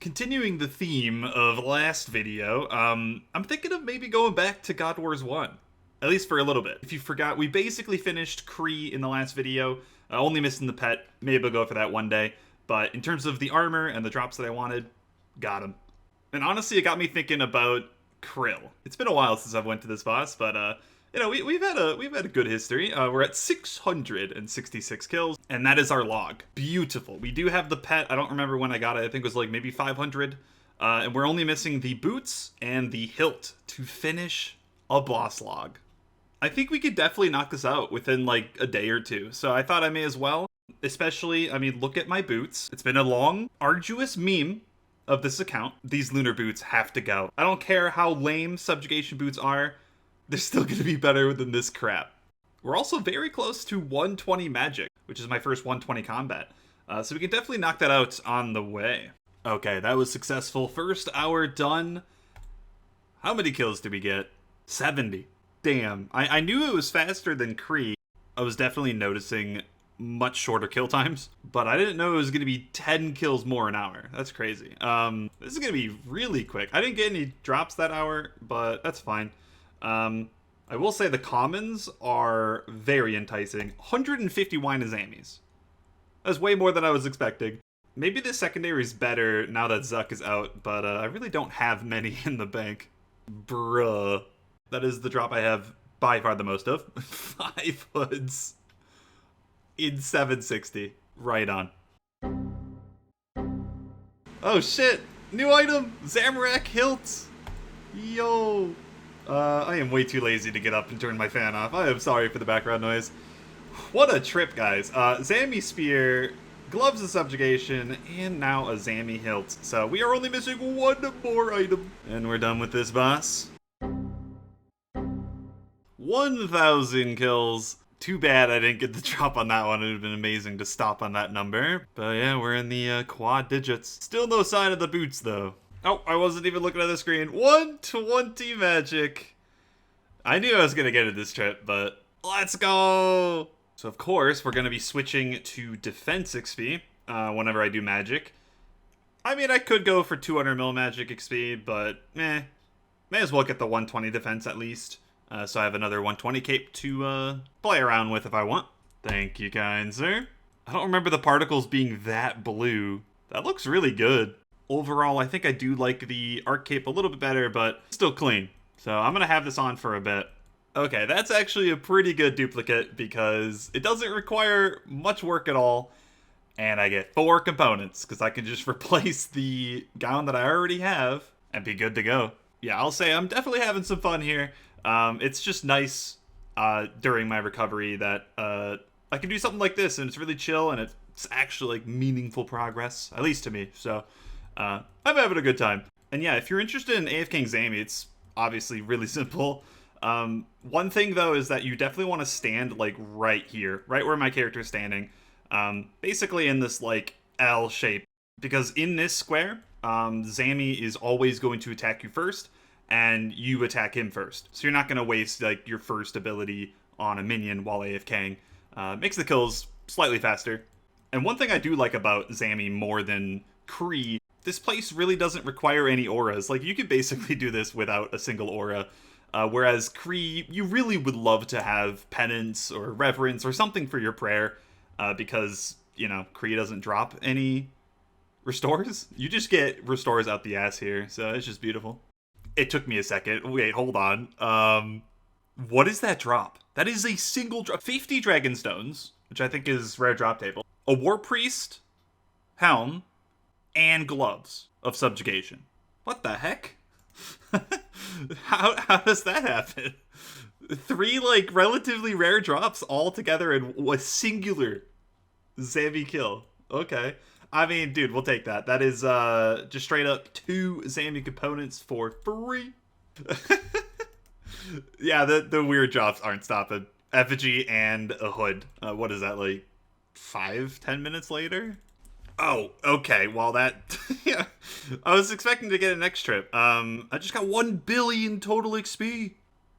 Continuing the theme of last video, I'm thinking of maybe going back to God Wars 1. At least for a little bit. If you forgot, we basically finished Kree in the last video, only missing the pet. Maybe I'll go for that one day. But in terms of the armor and the drops that I wanted, got them. And honestly, it got me thinking about Krill. It's been a while since I've went to this boss, but you know, we've had a good history. We're at 666 kills, and that is our log. Beautiful. We do have the pet. I don't remember when I got it. I think it was like maybe 500. And we're only missing the boots and the hilt to finish a boss log. I think we could definitely knock this out within like a day or two. So I thought I may as well. Especially, I mean, look at my boots. It's been a long, arduous meme of this account. These lunar boots have to go. I don't care how lame subjugation boots are. They're still going to be better than this crap. We're also very close to 120 magic, which is my first 120 combat. So we can definitely knock that out on the way. Okay, that was successful. First hour done. How many kills did we get? 70. Damn. I knew it was faster than Kree. I was definitely noticing much shorter kill times, but I didn't know it was going to be 10 kills more an hour. That's crazy. This is going to be really quick. I didn't get any drops that hour, but that's fine. I will say the commons are very enticing. 150 wine Azamis. That's way more than I was expecting. Maybe the secondary is better now that Zuck is out, but I really don't have many in the bank. Bruh. That is the drop I have by far the most of. 5 hoods in 760. Right on. Oh shit! New item! Zamorak hilt! Yo! I am way too lazy to get up and turn my fan off. I am sorry for the background noise. What a trip, guys. Zami Spear, Gloves of Subjugation, and now a Zami Hilt. So we are only missing one more item. And we're done with this boss. 1,000 kills. Too bad I didn't get the drop on that one. It would have been amazing to stop on that number. But yeah, we're in the quad digits. Still no sign of the boots, though. Oh, I wasn't even looking at the screen. 120 magic. I knew I was going to get it this trip, but let's go. So, of course, we're going to be switching to defense XP whenever I do magic. I mean, I could go for 200 mil magic XP, but may as well get the 120 defense at least. So I have another 120 cape to play around with if I want. Thank you, kind sir. I don't remember the particles being that blue. That looks really good. Overall, I think I do like the arc cape a little bit better, but still clean. So I'm going to have this on for a bit. Okay, that's actually a pretty good duplicate because it doesn't require much work at all. And I get 4 components because I can just replace the gown that I already have and be good to go. Yeah, I'll say I'm definitely having some fun here. It's just nice during my recovery that I can do something like this and it's really chill and it's actually like meaningful progress, at least to me. So I'm having a good time. And yeah, if you're interested in Afk Zamorak, it's obviously really simple. One thing though is that you definitely want to stand like right here, right where my character is standing, basically in this like L shape, because in this square, Zami is always going to attack you first and you attack him first. So you're not going to waste like your first ability on a minion while AFKing. Makes the kills slightly faster. And one thing I do like about Zami more than Kree, this place really doesn't require any auras. Like, you could basically do this without a single aura. Whereas Kree, you really would love to have penance or reverence or something for your prayer. Because, you know, Kree doesn't drop any restores. You just get restores out the ass here. So it's just beautiful. It took me a second. Wait, hold on. What is that drop? That is a single drop. 50 Dragon Stones, which I think is rare drop table. A War Priest, Helm, and Gloves of Subjugation. What the heck? How does that happen? 3 like relatively rare drops all together in a singular Zami kill. Okay. I mean, dude, we'll take that. That is just straight up 2 Zami components for free. Yeah, the weird drops aren't stopping. Effigy and a hood. What is that, like 5-10 minutes later? Oh, okay. Well, that... yeah. I was expecting to get an next trip. I just got 1 billion total XP.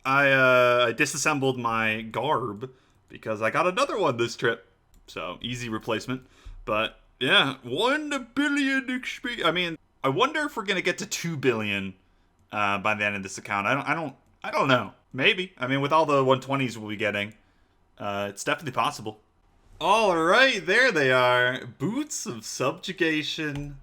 I disassembled my garb because I got another one this trip. So, easy replacement. But, yeah, 1 billion XP. I mean, I wonder if we're gonna get to 2 billion by the end of this account. I don't know. Maybe. I mean, with all the 120s we'll be getting, it's definitely possible. All right, there they are. Boots of Subjugation.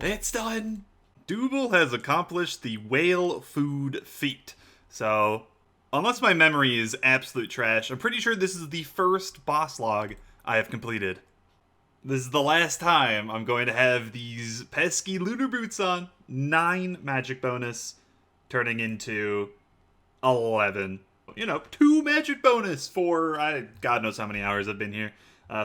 It's done. Double has accomplished the whale food feat. So, unless my memory is absolute trash, I'm pretty sure this is the first boss log I have completed. This is the last time I'm going to have these pesky lunar boots on. 9 magic bonus, turning into 11. You know, 2 magic bonus for, God knows how many hours I've been here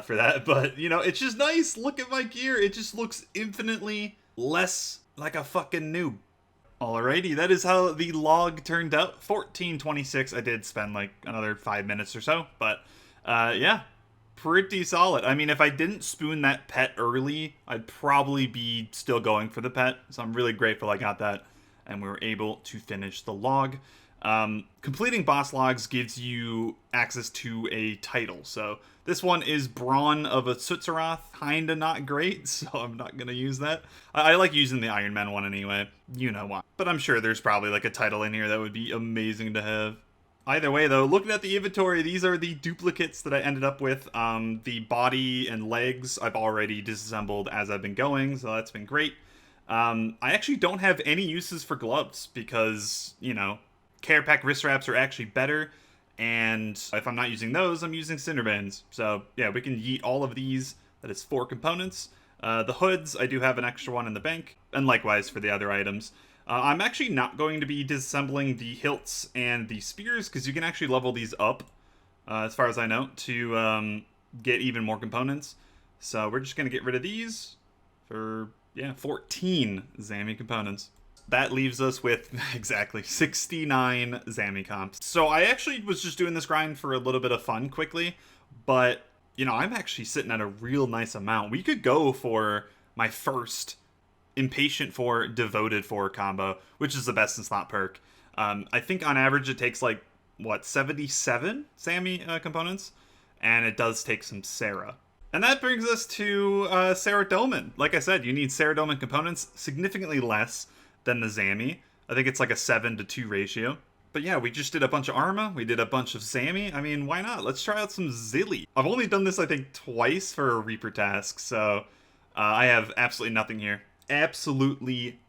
for that. But, you know, it's just nice. Look at my gear. It just looks infinitely less like a fucking noob. Alrighty, that is how the log turned out. 1426. I did spend like another 5 minutes or so. But, yeah, pretty solid. I mean, if I didn't spoon that pet early, I'd probably be still going for the pet. So I'm really grateful I got that. And we were able to finish the log. Completing boss logs gives you access to a title. So this one is Brawn of a Sutzeroth. Kinda not great, so I'm not gonna use that. I like using the Ironman one anyway. You know why. But I'm sure there's probably like a title in here that would be amazing to have. Either way though, looking at the inventory, these are the duplicates that I ended up with. The body and legs I've already disassembled as I've been going, so that's been great. I actually don't have any uses for gloves because, you know, Care Pack wrist wraps are actually better, and if I'm not using those, I'm using Cinderbands. So yeah, we can yeet all of these. That is 4 components. The hoods, I do have an extra one in the bank, and likewise for the other items. I'm actually not going to be disassembling the hilts and the spears, because you can actually level these up, as far as I know, to get even more components. So we're just going to get rid of these for, yeah, 14 Zami components. That leaves us with, exactly, 69 Zami comps. So I actually was just doing this grind for a little bit of fun quickly, but, you know, I'm actually sitting at a real nice amount. We could go for my first Impatient 4, Devoted 4 combo, which is the best in slot perk. I think on average it takes, like, what, 77 Zami components? And it does take some Sarah. And that brings us to Saradomin. Like I said, you need Saradomin components significantly less than the Zami. I think it's like a 7-to-2 ratio. But yeah, we just did a bunch of Arma. We did a bunch of Zami. I mean, why not? Let's try out some Zilly. I've only done this, I think, twice for a Reaper task, so I have absolutely nothing here. Absolutely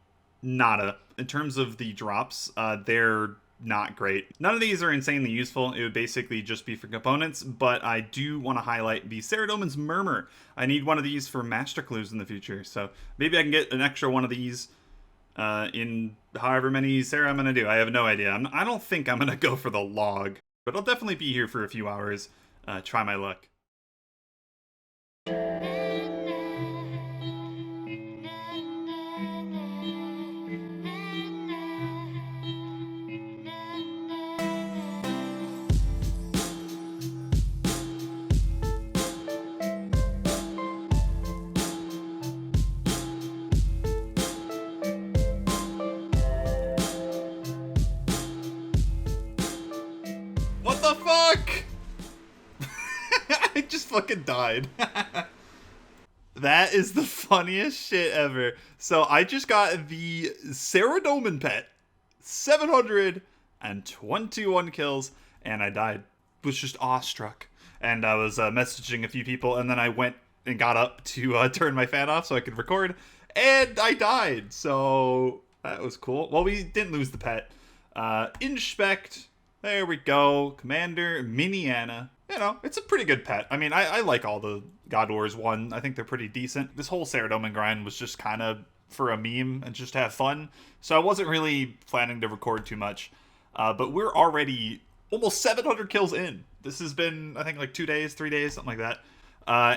nada. In terms of the drops, they're not great. None of these are insanely useful. It would basically just be for components, but I do want to highlight the Saradomin's Murmur. I need one of these for Master Clues in the future, so maybe I can get an extra one of these in however many Sarah I'm going to do. I have no idea. I don't think I'm going to go for the log, but I'll definitely be here for a few hours. Try my luck. What the fuck? I just fucking died. That is the funniest shit ever. So I just got the Saradomin pet. 721 kills, and I died. Was just awestruck. And I was messaging a few people, and then I went and got up to turn my fan off so I could record, and I died. So that was cool. Well, we didn't lose the pet. Inspect. There we go. Commander Miniana. You know, it's a pretty good pet. I mean, I like all the God Wars 1. I think they're pretty decent. This whole Saradomin grind was just kind of for a meme and just to have fun. So I wasn't really planning to record too much. But we're already almost 700 kills in. This has been, I think, like 2 days, 3 days, something like that.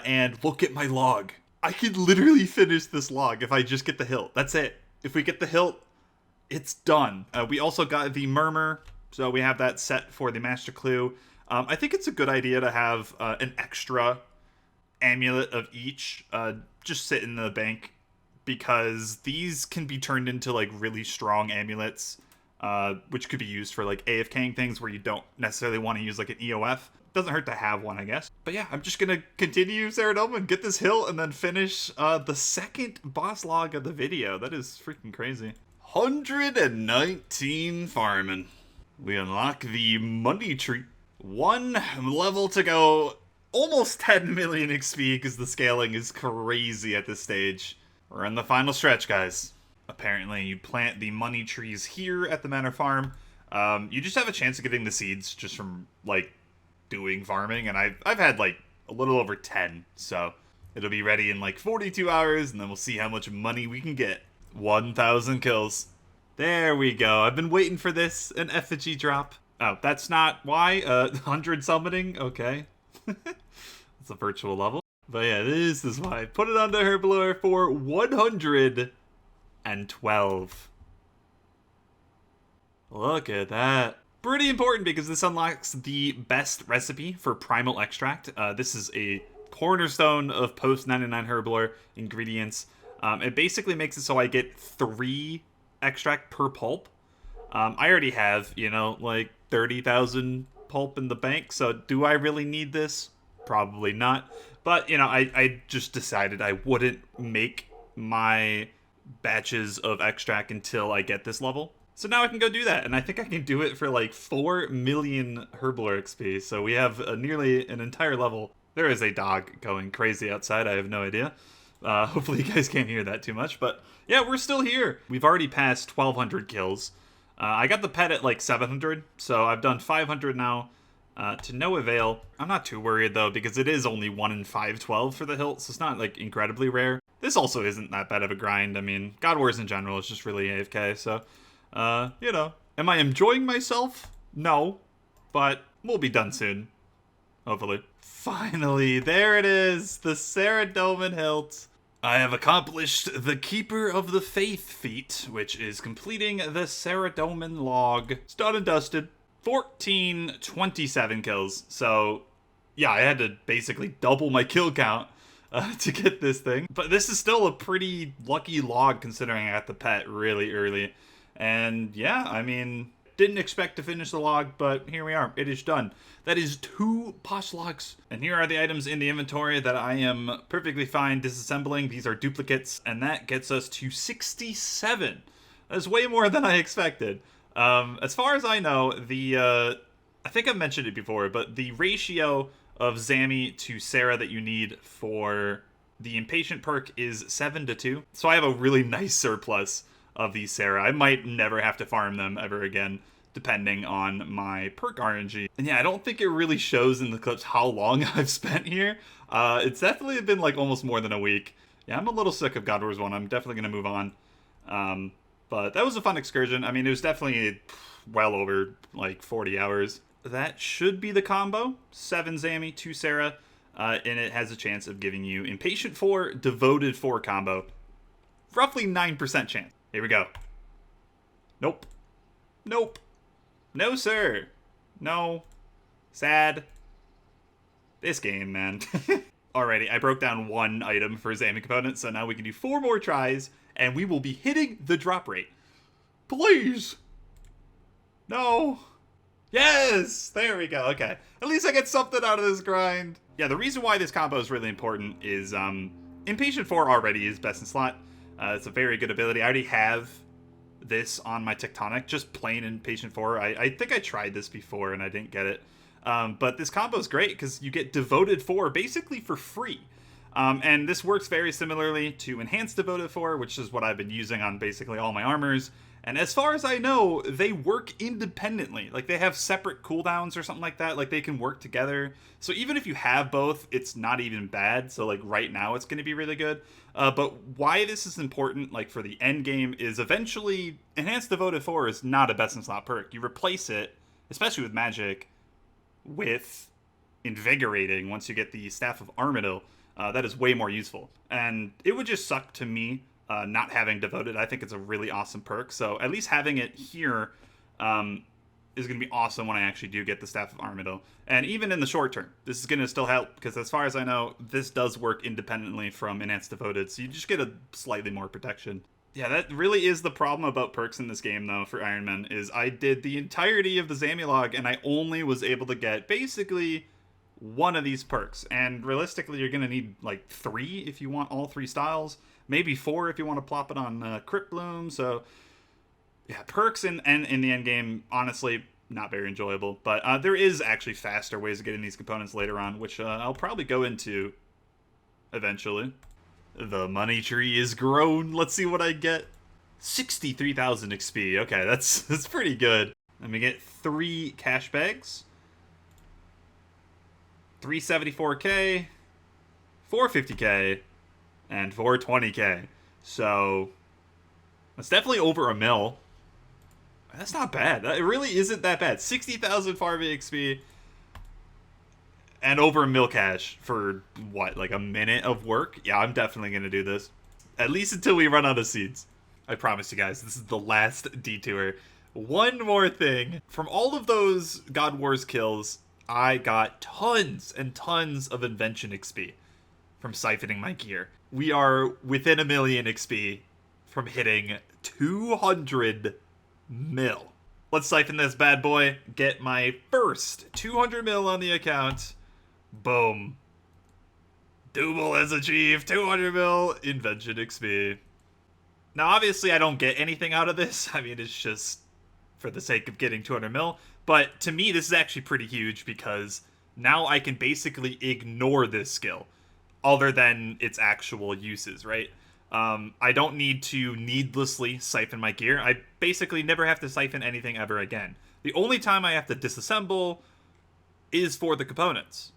And look at my log. I could literally finish this log if I just get the hilt. That's it. If we get the hilt, it's done. We also got the Murmur. So we have that set for the Master Clue. I think it's a good idea to have an extra amulet of each just sit in the bank, because these can be turned into like really strong amulets, which could be used for like AFKing things where you don't necessarily want to use like an EOF. doesn't hurt to have one, I guess. But yeah, I'm just gonna continue Saradomin, get this hill, and then finish the second boss log of the video. That is freaking crazy. 119 farming. We unlock the money tree. 1 level to go. Almost 10 million XP because the scaling is crazy at this stage. We're in the final stretch, guys. Apparently, you plant the money trees here at the Manor Farm. You just have a chance of getting the seeds just from, like, doing farming. And I've had, like, a little over 10. So it'll be ready in, like, 42 hours. And then we'll see how much money we can get. 1,000 kills. There we go. I've been waiting for this. An effigy drop. Oh, that's not why? 100 summoning? Okay. It's a virtual level. But yeah, this is why. Put it onto Herblore for 112. Look at that. Pretty important because this unlocks the best recipe for primal extract. This is a cornerstone of post 99 Herblore ingredients. It basically makes it so I get 3 extract per pulp. I already have, you know, like 30,000 pulp in the bank. So do I really need this? Probably not. But, you know, I just decided I wouldn't make my batches of extract until I get this level. So now I can go do that. And I think I can do it for like 4 million Herblore XP. So we have nearly an entire level. There is a dog going crazy outside. I have no idea. Hopefully you guys can't hear that too much. But yeah, we're still here. We've already passed 1,200 kills. I got the pet at like 700. So I've done 500 now. To no avail. I'm not too worried though, because it is only 1 in 512 for the hilt, so it's not like incredibly rare. This also isn't that bad of a grind. I mean, God Wars in general is just really AFK, so, you know. Am I enjoying myself? No, but we'll be done soon. Hopefully. Finally, there it is, the Saradomin hilt. I have accomplished the Keeper of the Faith feat, which is completing the Saradomin log. It's done and dusted. 1427 kills. So, yeah, I had to basically double my kill count to get this thing. But this is still a pretty lucky log considering I got the pet really early. And yeah, I mean, didn't expect to finish the log, but here we are. It is done. That is 2 boss logs. And here are the items in the inventory that I am perfectly fine disassembling. These are duplicates, and that gets us to 67. That's way more than I expected. As far as I know, I think I've mentioned it before, but the ratio of Zami to Sarah that you need for the Impatient perk is 7-2. So I have a really nice surplus of these Sarah. I might never have to farm them ever again, depending on my perk RNG. And yeah, I don't think it really shows in the clips how long I've spent here. It's definitely been like almost more than a week. Yeah, I'm a little sick of God Wars 1. I'm definitely going to move on. But that was a fun excursion. I mean, it was definitely well over, like, 40 hours. That should be the combo. 7 Zami, 2 Sarah. And it has a chance of giving you Impatient 4, Devoted 4 combo. Roughly 9% chance. Here we go. Nope. Nope. No, sir. No. Sad. This game, man. Alrighty, I broke down 1 item for Zami component, so now we can do 4 more tries. And we will be hitting the drop rate. Please. No. Yes. There we go. Okay. At least I get something out of this grind. Yeah, the reason why this combo is really important is Impatient 4 already is best in slot. It's a very good ability. I already have this on my Tectonic, just plain Impatient 4. I think I tried this before and I didn't get it. But this combo is great because you get Devoted 4 basically for free. And this works very similarly to Enhanced Devoted 4, which is what I've been using on basically all my armors. And as far as I know, they work independently. Like, they have separate cooldowns or something like that. Like, they can work together. So even if you have both, it's not even bad. So, like, right now, it's going to be really good. But why this is important, like, for the end game is eventually Enhanced Devoted 4 is not a best-in-slot perk. You replace it, especially with Magic, with Invigorating once you get the Staff of Armadyl. That is way more useful. And it would just suck to me not having Devoted. I think it's a really awesome perk. So at least having it here is going to be awesome when I actually do get the Staff of Armadyl. And even in the short term, this is going to still help. Because as far as I know, this does work independently from Enhanced Devoted. So you just get a slightly more protection. Yeah, that really is the problem about perks in this game, though, for Ironman, is I did the entirety of the Zami log, and I only was able to get basically one of these perks. And realistically, you're going to need like 3 if you want all 3 styles. Maybe 4 if you want to plop it on Crypt Bloom. So, yeah, perks in the end game, honestly, not very enjoyable. But there is actually faster ways of getting these components later on, which I'll probably go into eventually. The money tree is grown. Let's see what I get. 63,000 XP. Okay, that's pretty good. Let me get 3 cash bags. 374k, 450k, and 420k. So that's definitely over a mil. That's not bad. It really isn't that bad. 60,000 farming XP and over a mil cash for what, like a minute of work? Yeah, I'm definitely gonna do this. At least until we run out of seeds. I promise you guys, this is the last detour. One more thing. From all of those God Wars kills, I got tons and tons of Invention XP from siphoning my gear. We are within a million XP from hitting 200 mil. Let's siphon this bad boy, get my first 200 mil on the account. Boom. Double has achieved 200 mil Invention XP. Now, obviously, I don't get anything out of this. I mean, it's just for the sake of getting 200 mil. But to me, this is actually pretty huge because now I can basically ignore this skill other than its actual uses, right? I don't need to needlessly siphon my gear. I basically never have to siphon anything ever again. The only time I have to disassemble is for the components,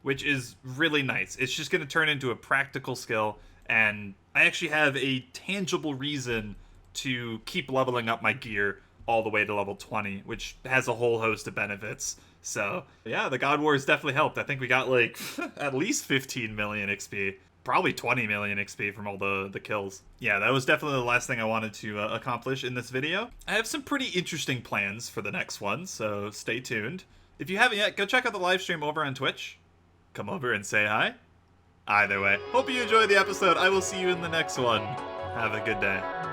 which is really nice. It's just going to turn into a practical skill, and I actually have a tangible reason to keep leveling up my gear all the way to level 20, which has a whole host of benefits. So, yeah, the God Wars definitely helped. I think we got, like, at least 15 million XP. Probably 20 million XP from all the kills. Yeah, that was definitely the last thing I wanted to accomplish in this video. I have some pretty interesting plans for the next one, so stay tuned. If you haven't yet, go check out the live stream over on Twitch. Come over and say hi. Either way, hope you enjoyed the episode. I will see you in the next one. Have a good day.